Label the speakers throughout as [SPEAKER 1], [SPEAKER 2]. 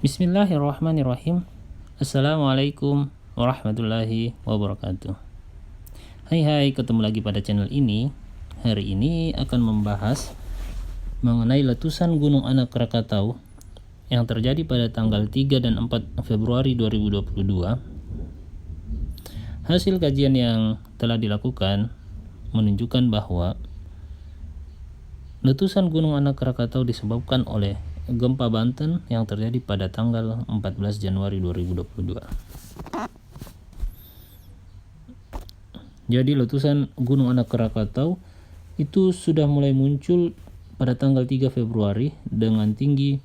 [SPEAKER 1] Bismillahirrahmanirrahim. Assalamualaikum warahmatullahi wabarakatuh. Hai, ketemu lagi pada channel ini. Hari ini akan membahas mengenai letusan Gunung Anak Krakatau yang terjadi pada tanggal 3 dan 4 Februari 2022. Hasil kajian yang telah dilakukan menunjukkan bahwa letusan Gunung Anak Krakatau disebabkan oleh gempa Banten yang terjadi pada tanggal 14 Januari 2022. Jadi letusan Gunung Anak Krakatau itu sudah mulai muncul pada tanggal 3 Februari dengan tinggi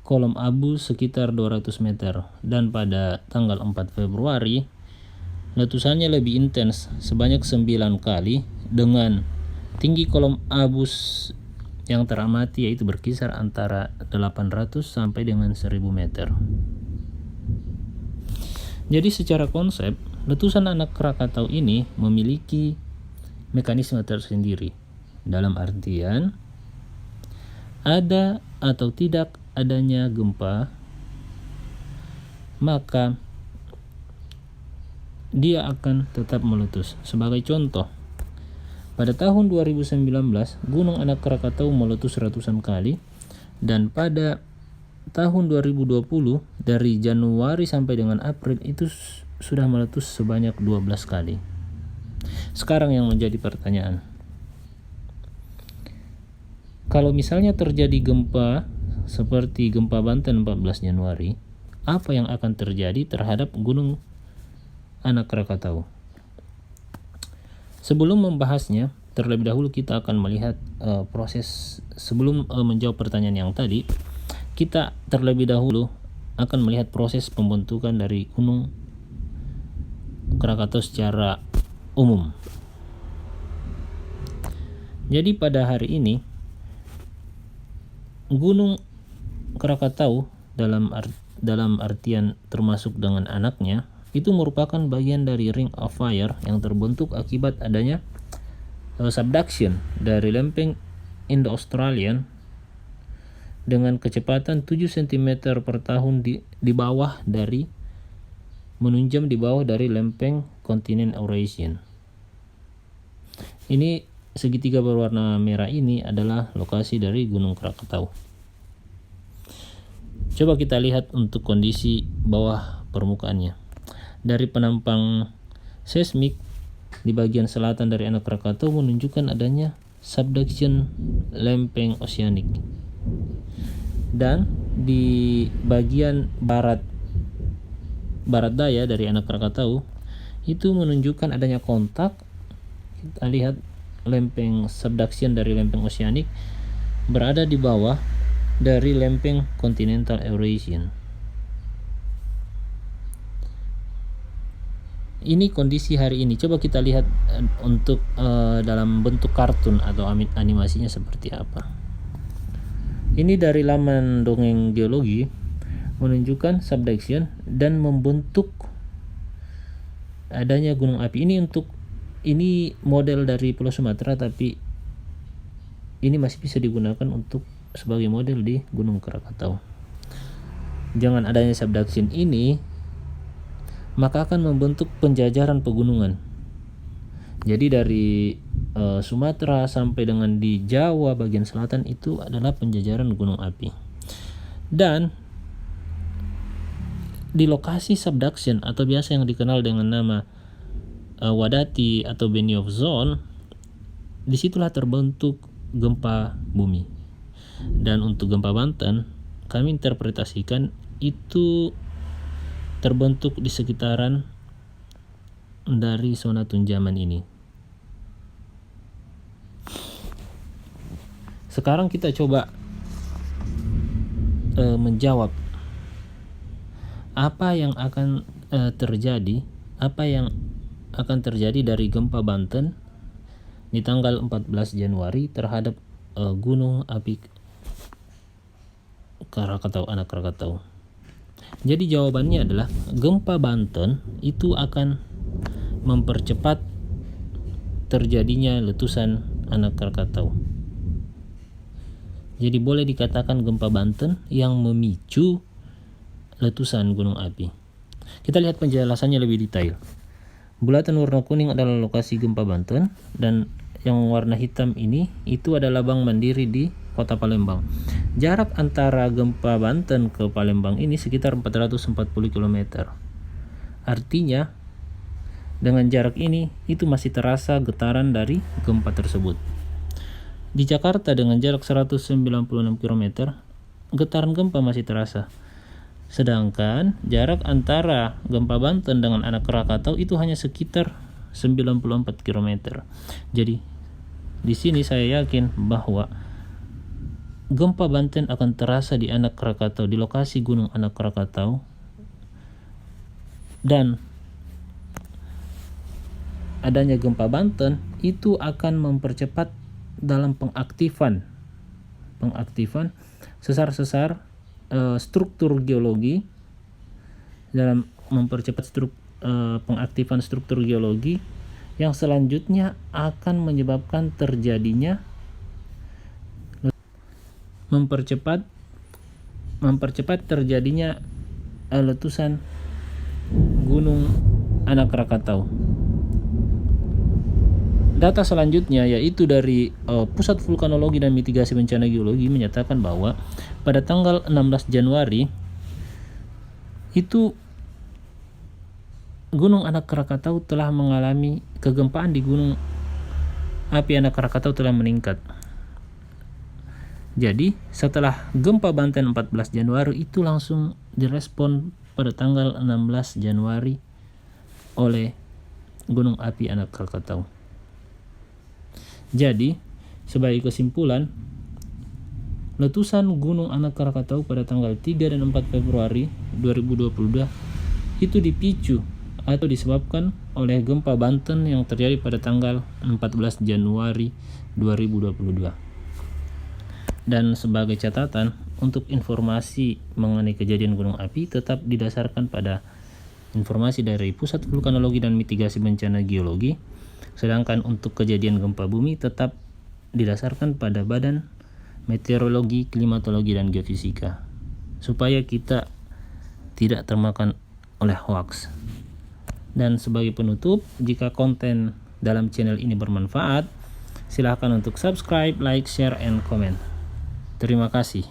[SPEAKER 1] kolom abu sekitar 200 meter, dan pada tanggal 4 Februari letusannya lebih intens sebanyak 9 kali dengan tinggi kolom abu yang teramati yaitu berkisar antara 800 sampai dengan 1000 meter. Jadi secara konsep, letusan Anak Krakatau ini memiliki mekanisme tersendiri. Dalam artian, ada atau tidak adanya gempa, maka dia akan tetap meletus. Sebagai contoh, pada tahun 2019, Gunung Anak Krakatau meletus ratusan kali, dan pada tahun 2020 dari Januari sampai dengan April itu sudah meletus sebanyak 12 kali. Sekarang yang menjadi pertanyaan, kalau misalnya terjadi gempa seperti gempa Banten 14 Januari, apa yang akan terjadi terhadap Gunung Anak Krakatau? Sebelum membahasnya, terlebih dahulu kita akan melihat proses. Sebelum menjawab pertanyaan yang tadi, kita terlebih dahulu akan melihat proses pembentukan dari Gunung Krakatau secara umum. Jadi pada hari ini, Gunung Krakatau dalam artian termasuk dengan anaknya, itu merupakan bagian dari Ring of Fire yang terbentuk akibat adanya subduction dari lempeng Indo-Australian dengan kecepatan 7 cm per tahun di bawah dari menunjam di bawah dari lempeng kontinen Eurasian. Ini segitiga berwarna merah ini adalah lokasi dari Gunung Krakatau. Coba kita lihat untuk kondisi bawah permukaannya. Dari penampang seismik di bagian selatan dari Anak Krakatau menunjukkan adanya subduction lempeng oseanik, dan di bagian barat daya dari Anak Krakatau itu menunjukkan adanya kontak. Kita lihat lempeng subduction dari lempeng oseanik berada di bawah dari lempeng continental Eurasian. Ini kondisi hari ini. Coba kita lihat untuk dalam bentuk kartun atau animasinya seperti apa. Ini dari laman dongeng geologi menunjukkan subduction dan membentuk adanya gunung api. Ini model dari Pulau Sumatera, tapi ini masih bisa digunakan untuk sebagai model di Gunung Krakatau. Jangan adanya subduction ini, maka akan membentuk penjajaran pegunungan. Jadi dari Sumatera sampai dengan di Jawa bagian selatan itu adalah penjajaran gunung api. Dan di lokasi subduction atau biasa yang dikenal dengan nama Wadati atau Benioff Zone, disitulah terbentuk gempa bumi. Dan untuk gempa Banten, kami interpretasikan itu terbentuk di sekitaran dari zona tunjaman ini. Sekarang kita coba menjawab apa yang akan terjadi dari gempa Banten di tanggal 14 Januari terhadap gunung api Krakatau, Anak Krakatau. Jadi jawabannya adalah gempa Banten itu akan mempercepat terjadinya letusan Anak Krakatau. Jadi boleh dikatakan gempa Banten yang memicu letusan gunung api. Kita lihat penjelasannya lebih detail. Bulatan warna kuning adalah lokasi gempa Banten, dan yang warna hitam ini itu adalah Bank Mandiri di Kota Palembang. Jarak antara gempa Banten ke Palembang ini sekitar 440 km. Artinya dengan jarak ini itu masih terasa getaran dari gempa tersebut. Di Jakarta dengan jarak 196 km, getaran gempa masih terasa. Sedangkan jarak antara gempa Banten dengan Anak Krakatau itu hanya sekitar 94 km. Jadi di sini saya yakin bahwa gempa Banten akan terasa di Anak Krakatau, di lokasi Gunung Anak Krakatau, dan adanya gempa Banten itu akan mempercepat dalam pengaktifan sesar-sesar struktur geologi, dalam mempercepat pengaktifan struktur geologi yang selanjutnya akan menyebabkan terjadinya mempercepat terjadinya letusan Gunung Anak Krakatau. Data selanjutnya yaitu dari Pusat Vulkanologi dan Mitigasi Bencana Geologi menyatakan bahwa pada tanggal 16 Januari itu Gunung Anak Krakatau telah mengalami kegempaan di Gunung Api Anak Krakatau telah meningkat. Jadi setelah gempa Banten 14 Januari itu langsung direspon pada tanggal 16 Januari oleh Gunung Api Anak Krakatau. Jadi, sebagai kesimpulan, letusan Gunung Anak Krakatau pada tanggal 3 dan 4 Februari 2022 itu dipicu atau disebabkan oleh gempa Banten yang terjadi pada tanggal 14 Januari 2022. Dan sebagai catatan, untuk informasi mengenai kejadian gunung api tetap didasarkan pada informasi dari Pusat Vulkanologi dan Mitigasi Bencana Geologi. Sedangkan untuk kejadian gempa bumi tetap didasarkan pada Badan Meteorologi, Klimatologi, dan Geofisika, supaya kita tidak termakan oleh hoax. Dan sebagai penutup, jika konten dalam channel ini bermanfaat, silakan untuk subscribe, like, share, and comment. Terima kasih.